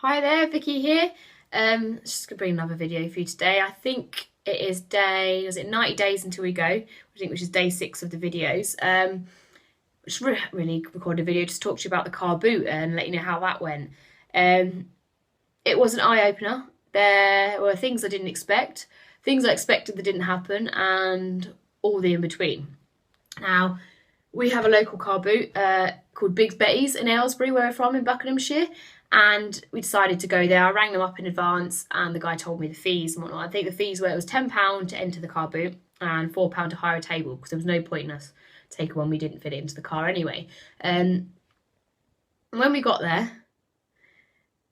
Hi there, Vicky here. Just gonna bring another video for you today. I think it is 90 days until we go, which is day 6 of the videos. Just really recorded a video just to talk to you about the car boot and let you know how that went. It was an eye-opener. There were things I didn't expect, things I expected that didn't happen, and all the in-between. Now, we have a local car boot called Big Betty's in Aylesbury, where we're from in Buckinghamshire, and we decided to go there. I rang them up in advance and the guy told me the fees and whatnot. I think the fees were, it was £10 to enter the car boot and £4 to hire a table, because there was no point in us taking one we didn't fit it into the car anyway. And when we got there,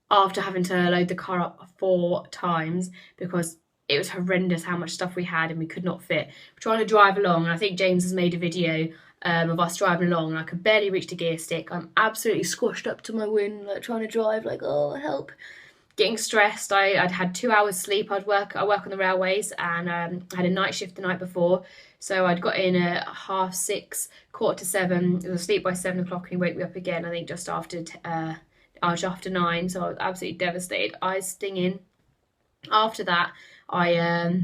after having to load the car up 4 times because it was horrendous how much stuff we had and we could not fit, we're trying to drive along, and I think James has made a video of us driving along, and I could barely reach the gear stick. I'm absolutely squashed up to my wind, like trying to drive, like, oh help, getting stressed. I'd had 2 hours sleep. I work on the railways, and I had a night shift the night before, so I'd got in at 6:30, 7:15. I was asleep by 7 o'clock, and he woke me up again I think just after 9, so I was absolutely devastated, eyes stinging. After that I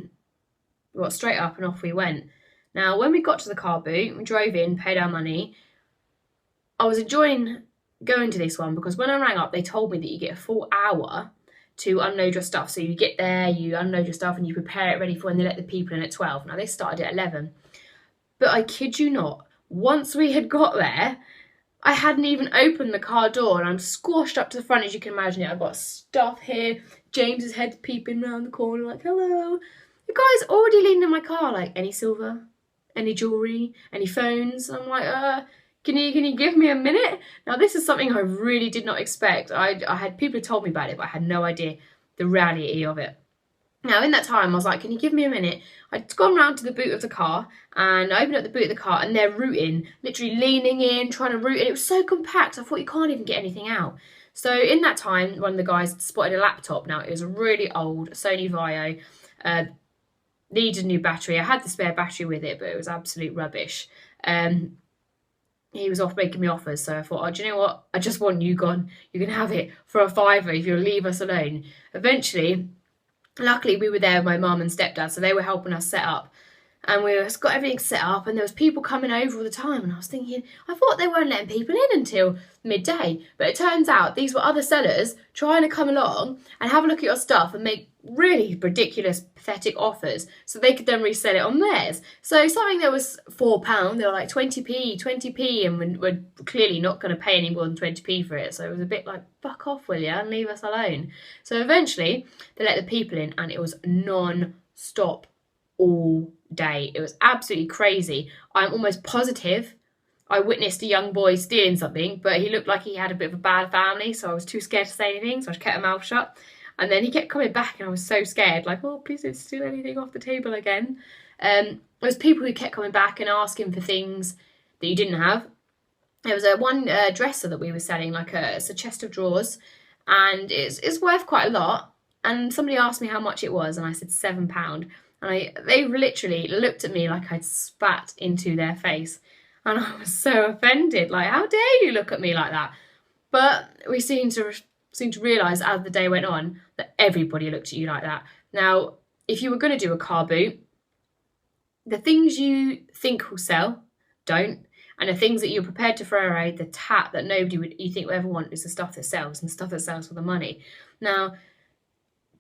got straight up and off we went. Now, when we got to the car boot, we drove in, paid our money. I was enjoying going to this one because when I rang up, they told me that you get a full hour to unload your stuff. So you get there, you unload your stuff, and you prepare it ready for when they let the people in at 12. Now, they started at 11. But I kid you not, once we had got there, I hadn't even opened the car door, and I'm squashed up to the front, as you can imagine it. I've got stuff here. James's head's peeping around the corner, like, hello. The guy's already leaning in my car, like, any silver? Any jewellery? Any phones? I'm like, can you give me a minute? Now, this is something I really did not expect. I had people who told me about it, but I had no idea the reality of it. Now, in that time, I was like, can you give me a minute? I'd gone round to the boot of the car, and I opened up the boot of the car, and they're rooting, literally leaning in, trying to root, and it was so compact, I thought you can't even get anything out. So in that time, one of the guys spotted a laptop. Now, it was a really old Sony Vaio, needed a new battery. I had the spare battery with it, but it was absolute rubbish. He was off making me offers, so I thought, oh, do you know what? I just want you gone. You can have it for a £5 if you'll leave us alone. Eventually, luckily, we were there with my mum and stepdad, so they were helping us set up. And we got everything set up, and there was people coming over all the time, and I was thinking, I thought they weren't letting people in until midday, but it turns out these were other sellers trying to come along and have a look at your stuff and make really ridiculous, pathetic offers so they could then resell it on theirs. So something that was £4, they were like 20p, and we're clearly not going to pay any more than 20p for it. So it was a bit like, fuck off, will you, and leave us alone. So eventually they let the people in, and it was non-stop all day. It was absolutely crazy. I'm almost positive I witnessed a young boy stealing something, but he looked like he had a bit of a bad family, so I was too scared to say anything, so I just kept my mouth shut. And then he kept coming back, and I was so scared, like, oh, please don't steal anything off the table again. There was people who kept coming back and asking for things that you didn't have. There was one dresser that we were selling, like it's a chest of drawers, and it's worth quite a lot. And somebody asked me how much it was, and I said £7. And they literally looked at me like I'd spat into their face. And I was so offended, like, how dare you look at me like that? But we seemed to realise as the day went on that everybody looked at you like that. Now, if you were going to do a car boot, the things you think will sell, don't. And the things that you're prepared to throw away, the tat that you think would ever want, is the stuff that sells, and the stuff that sells for the money. Now,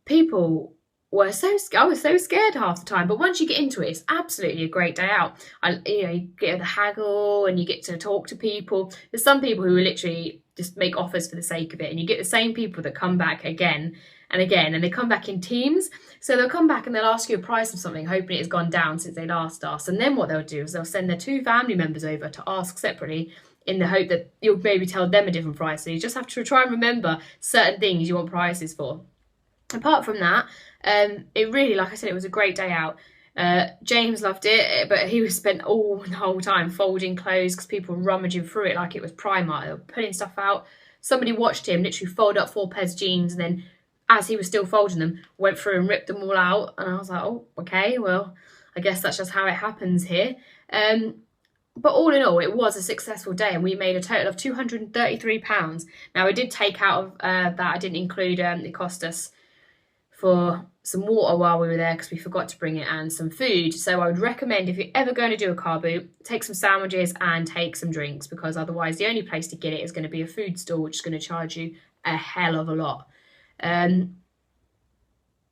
people were I was so scared half the time, but once you get into it, it's absolutely a great day out. You get the haggle, and you get to talk to people. There's some people who literally just make offers for the sake of it, and you get the same people that come back again and again, and they come back in teams. So they'll come back and they'll ask you a price of something, hoping it has gone down since they last asked. And then what they'll do is they'll send their 2 family members over to ask separately, in the hope that you'll maybe tell them a different price. So you just have to try and remember certain things you want prices for. Apart from that, it really, like I said, it was a great day out. James loved it, but he was spent the whole time folding clothes because people were rummaging through it like it was Primark. They were pulling stuff out. Somebody watched him literally fold up 4 pairs of jeans, and then as he was still folding them, went through and ripped them all out. And I was like, oh, okay, well, I guess that's just how it happens here. But all in all, it was a successful day, and we made a total of £233. Now, I did take out of that, I didn't include, it cost us for some water while we were there because we forgot to bring it, and some food. So I would recommend, if you're ever going to do a car boot, take some sandwiches and take some drinks, because otherwise the only place to get it is going to be a food store, which is going to charge you a hell of a lot.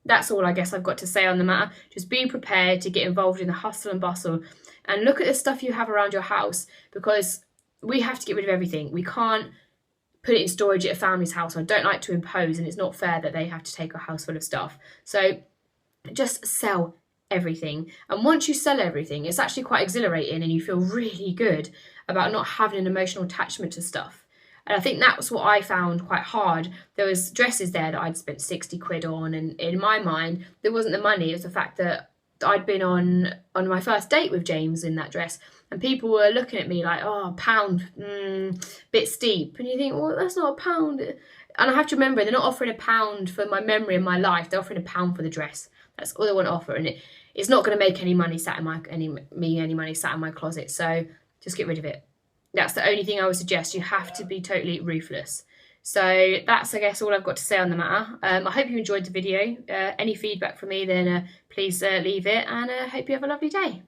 That's all I guess I've got to say on the matter. Just be prepared to get involved in the hustle and bustle, and look at the stuff you have around your house, because we have to get rid of everything. We can't put it in storage at a family's house. I don't like to impose, and it's not fair that they have to take a house full of stuff. So just sell everything. And once you sell everything, it's actually quite exhilarating, and you feel really good about not having an emotional attachment to stuff. And I think that was what I found quite hard. There was dresses there that I'd spent 60 quid on, and in my mind, there wasn't the money. It was the fact that I'd been on my first date with James in that dress, and people were looking at me like, oh, £1, bit steep. And you think, well, that's not £1. And I have to remember, they're not offering £1 for my memory and my life. They're offering £1 for the dress. That's all they want to offer, and it's not going to make any money sat in my closet. So just get rid of it. That's the only thing I would suggest. You have to be totally ruthless. So that's, I guess, all I've got to say on the matter. I hope you enjoyed the video. Any feedback from me, then please leave it, and I hope you have a lovely day.